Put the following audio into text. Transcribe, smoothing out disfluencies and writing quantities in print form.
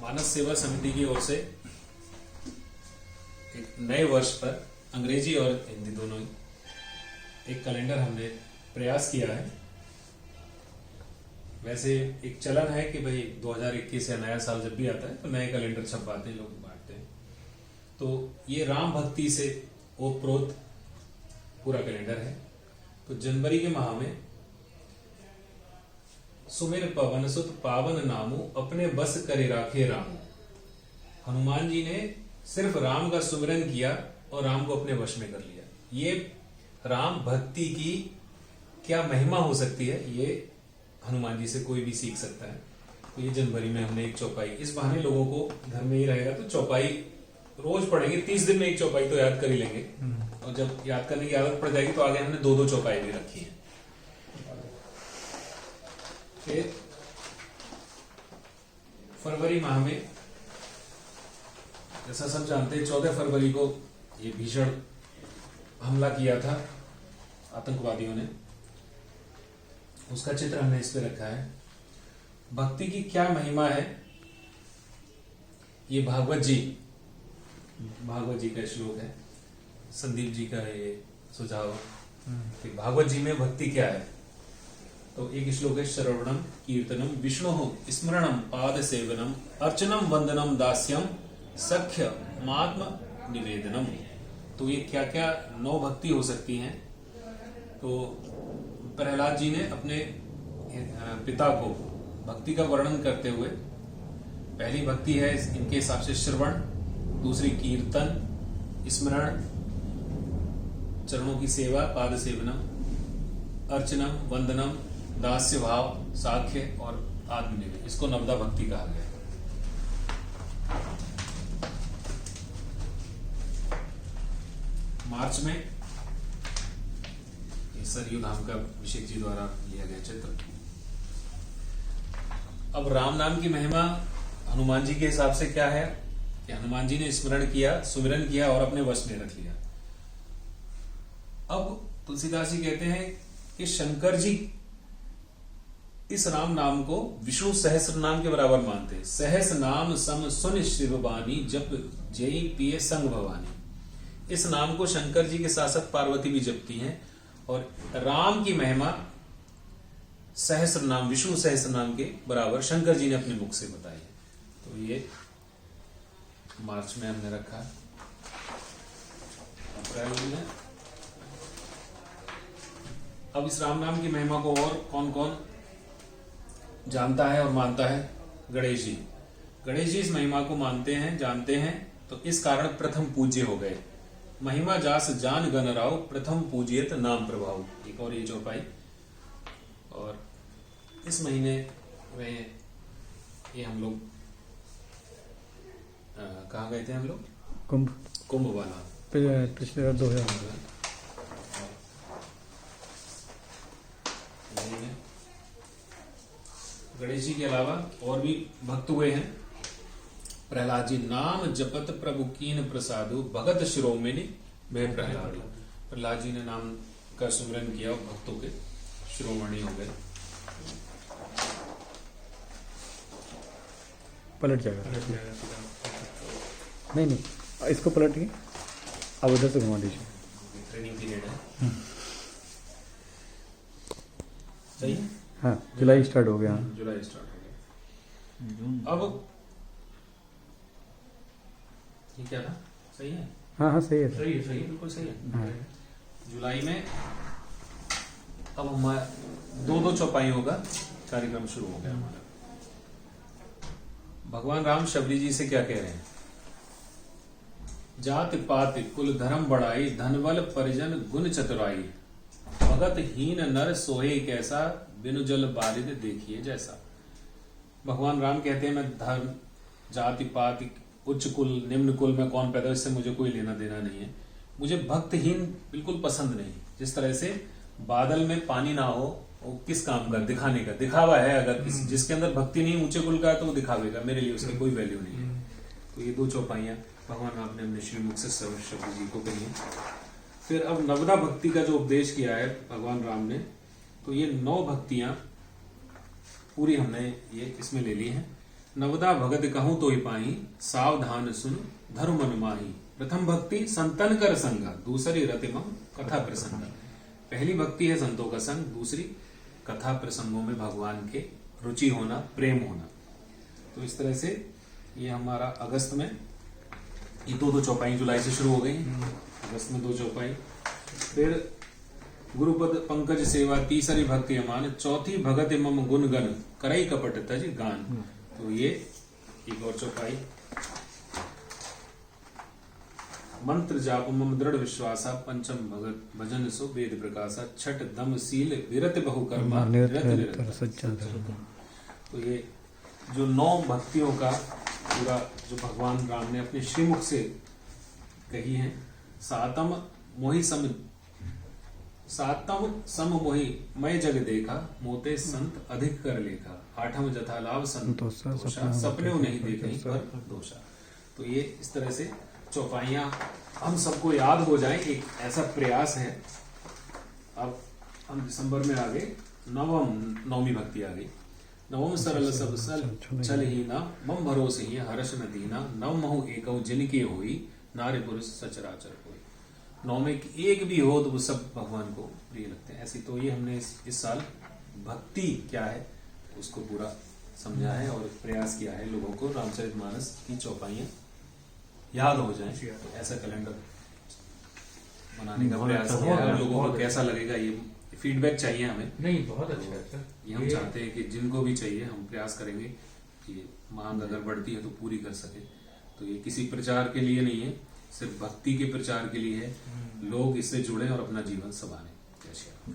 मानस सेवा समिति की ओर से एक नए वर्ष पर अंग्रेजी और हिंदी दोनों ही एक कैलेंडर हमने प्रयास किया है। वैसे एक चलन है कि भाई 2021 या नया साल जब भी आता है तो नए कैलेंडर छपवाते हैं, लोग बांटते हैं। तो ये राम भक्ति से ओतप्रोत पूरा कैलेंडर है। तो जनवरी के माह में सुमिर पवन सुत पावन नामू अपने बस करे राखे रामू। हनुमान जी ने सिर्फ राम का सुमिरन किया और राम को अपने वश में कर लिया। ये राम भक्ति की क्या महिमा हो सकती है, ये हनुमान जी से कोई भी सीख सकता है। तो ये जनवरी में हमने एक चौपाई, इस बहाने लोगों को घर में ही रहेगा तो चौपाई रोज पढ़ेंगे। 30 दिन में एक चौपाई तो याद कर ही लेंगे, और जब याद करने की आदत पड़ जाएगी तो आगे हमने 2-2 चौपाई भी रखी है। फिर फरवरी माह में जैसा सब जानते हैं 14 फरवरी को ये भीषण हमला किया था आतंकवादियों ने, उसका चित्र हमने इस पे रखा है। भक्ति की क्या महिमा है, ये भागवत जी का श्लोक है। संदीप जी का ये सुझाव कि भागवत जी में भक्ति क्या है। तो एक श्लोक है, श्रवणम कीर्तनम विष्णु स्मरणम पाद सेवनम अर्चनम वंदनम दास्यम सख्य मात्म निवेदनम। तो ये क्या क्या 9 भक्ति हो सकती हैं। तो प्रहलाद जी ने अपने पिता को भक्ति का वर्णन करते हुए, पहली भक्ति है इनके हिसाब से श्रवण, दूसरी कीर्तन, स्मरण, चरणों की सेवा, पाद सेवनम, अर्चनम, वंदनम, दास्य भाव, साख्य और आत्मनिवेदन। इसको नवदा भक्ति कहा गया। मार्च में सरयू धाम का अभिषेक जी द्वारा लिया गया चित्र। अब राम नाम की महिमा हनुमान जी के हिसाब से क्या है कि हनुमान जी ने स्मरण किया, सुमिरन किया और अपने वश में रख लिया। अब तुलसीदास जी कहते हैं कि शंकर जी इस राम नाम को विष्णु सहस्र नाम के बराबर मानते हैं। सहस नाम सम सुन शिवबानी जप जय पिए संग भवानी। इस नाम को शंकर जी के साथ साथ पार्वती भी जपती हैं। और राम की महिमा सहस्र नाम, विष्णु सहस्र नाम के बराबर शंकर जी ने अपने मुख से बताई है। तो ये मार्च में हमने रखा। अप्रैल में अब इस राम नाम की महिमा को और कौन कौन जानता है और मानता है? गणेश जी। गणेश जी इस महिमा को मानते हैं, जानते हैं, तो इस कारण प्रथम पूज्य हो गए। महिमा जास जान गण राव प्रथम पूजियत नाम प्रभाव। एक और ये चौपाई। और इस महीने में ये हम लोग कहाँ गए थे? हम लोग कुंभ वाला पिछले 2000 गणेश जी के अलावा और भी भक्त हुए हैं। प्रहलाद जी नाम जपत प्रभु कीन प्रसादु भगत शिरोमणि भय प्रहलाद। प्रहलाद जी ने नाम का सुमिरन किया और भक्तों के शिरोमणि हो गए। पलट जाएगा। नहीं, इसको पलट के अब उधर से घुमा दीजिए। ट्रेनिंग पीरियड है। सही है? हाँ, जुलाई स्टार्ट हो गया। जुलाई स्टार्ट हो गया। अब ये क्या था? सही है? हाँ, सही है। सही है, बिल्कुल सही है। हाँ। जुलाई में अब हमारा 2-2 चौपाइयों का कार्यक्रम शुरू हो गया हमारा। भगवान राम शबरी जी से क्या कह रहे हैं? जाति पाति कुल धर्म बढ़ाई धन बल परिजन गुण चतुराई। भगत हीन नर सोहे कैसा बिनु जल बारिद देखिए जैसा। भगवान राम कहते हैं मैं धर्म, जाति पाति, उच्च कुल, निम्न कुल में कौन पैदा, इससे मुझे कोई लेना देना नहीं है। मुझे भक्तहीन बिल्कुल पसंद नहीं। जिस तरह से बादल में पानी ना हो, वो किस काम का? दिखाने का, दिखावा है। अगर जिसके अंदर भक्ति नहीं, ऊंचे कुल का, तो वो दिखावेगा। मेरे लिए उसकी कोई वैल्यू नहीं है। तो ये 2 चौपाइयां भगवान राम ने अपने श्रीमुख से शब्द जी को कही। फिर अब नवदा भक्ति का जो उपदेश किया है भगवान राम ने, तो ये 9 भक्तियां पूरी हमने ये इसमें ले ली हैं। नवदा भगत कहूं तो ही पाई, सावधान सुन धर्म मन माही। प्रथम भक्ति संतन कर संग, दूसरी रतिमम कथा प्रसंग। पहली भक्ति है संतों का संग, दूसरी कथा प्रसंगों में भगवान के रुचि होना, प्रेम होना। तो इस तरह से ये हमारा अगस्त में ये दो चौपाई जुलाई से शुरू हो गई। अगस्त में 2 चौपाई। फिर गुरुपद पंकज सेवा, तीसरी भक्ति अमान, चौथी भगत मम गुण गण, करई कपट तज गान। तो ये एक और चौपाई। मंत्र जाप मम दृढ़ विश्वासा, पंचम भगत भजन सो वेद प्रकाशा। छठ दम शील विरत बहुकर्मा, निरत सज्जन। तो ये जो 9 भक्तियों का पूरा जो भगवान राम ने अपने श्रीमुख से कही है। सातम सम मोहि मैं जग देखा, मोते संत अधिक कर लेखा। आठम जथा लाभ संतोषा, सपने नहीं देखे पर दोषा। तो ये इस तरह से चौपाइयां हम सबको याद हो जाए, एक ऐसा प्रयास है। अब हम दिसंबर में आ गए, नवमी भक्ति आ गई। नवम सरल सब चल ही ना, मम भरोसे ही हर्ष न दीना। नव महु एकौ जिनके होई, नारी पुरुष सचराचर कोई। नौ में एक भी हो तो वो सब भगवान को प्रिय लगते हैं। ऐसी तो ये हमने इस साल भक्ति क्या है उसको पूरा समझा है और प्रयास किया है लोगों को रामचरितमानस की चौपाइयां याद हो जाएं। तो ऐसा कैलेंडर बनाने का प्रयास किया है। लोगों को कैसा लगेगा ये फीडबैक चाहिए हमें। नहीं, बहुत अच्छा है। ये हम चाहते हैं कि जिनको भी चाहिए हम प्रयास करेंगे कि मांग अगर बढ़ती है तो पूरी कर सके। तो ये किसी प्रचार के लिए नहीं है, सिर्फ भक्ति के प्रचार के लिए है। लोग इससे जुड़े और अपना जीवन संवारें। जय श्री राम।